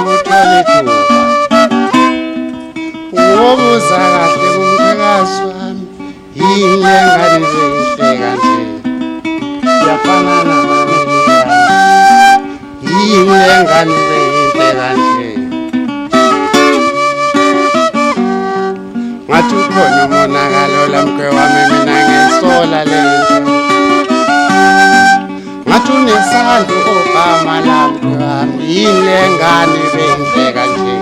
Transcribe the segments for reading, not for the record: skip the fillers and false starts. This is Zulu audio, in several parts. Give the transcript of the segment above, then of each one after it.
mawuthola ithuba wobuza kahle kumkhekazi wami yini lengane zinhle kanje yafana namamelika yini lengane zinhle kanje ngathi ukhona umonakalo lamkwe wami mina ngisola lento ngathi unesandla ogama lamkwe wami yini lengane zinhle kanje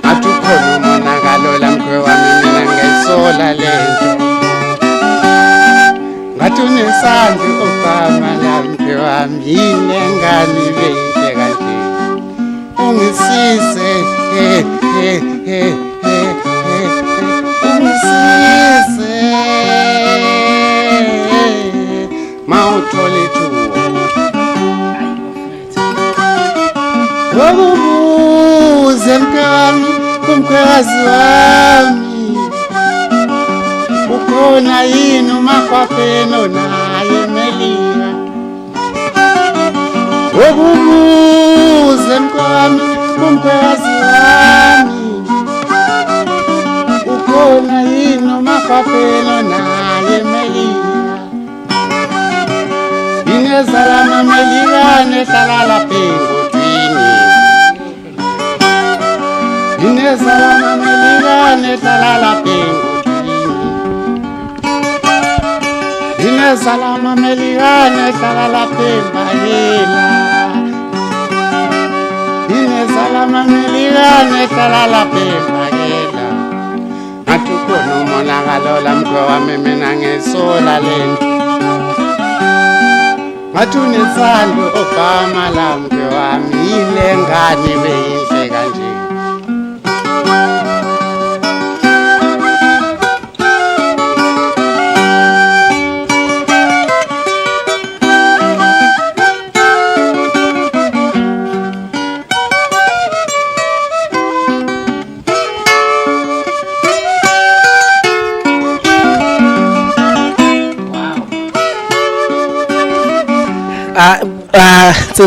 ngathi ukhona umonakalo lamkwe wami mina ngisola lento ngathi unesandla ogama lamkwe wami yini lengane zinhle kanje ungisize ungisize mawuthola ithuba wokubuze mkami kumkhwekazi wami ukhona yini umakwapeno naye Melika wokubuze mkami kumkhwekazi wami ukhona yini umakwapeno naye Melika inezalama Melika nehlala lapha engodini inezalama Melika nehlala lapha engodini inezalama Melika nehlala lapha eMbayela inezalama Melika nehlala lapha eMbayela ngathi ukhona umonakalo lamkwe wami mina ngisola lento ngathi unesandla ogama lamkwe wami yini lengane zinhle kanje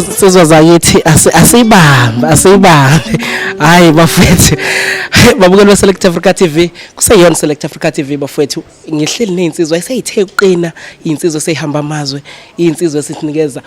sizwa zakithi asiyibambe hayi bafethu babukeli beSelect Africa TV kuseyona Select Africa TV bafethu ngihleli nezinsizwa eseyithe uqina insizwe seyihamba amazwe insizwe esisinikeza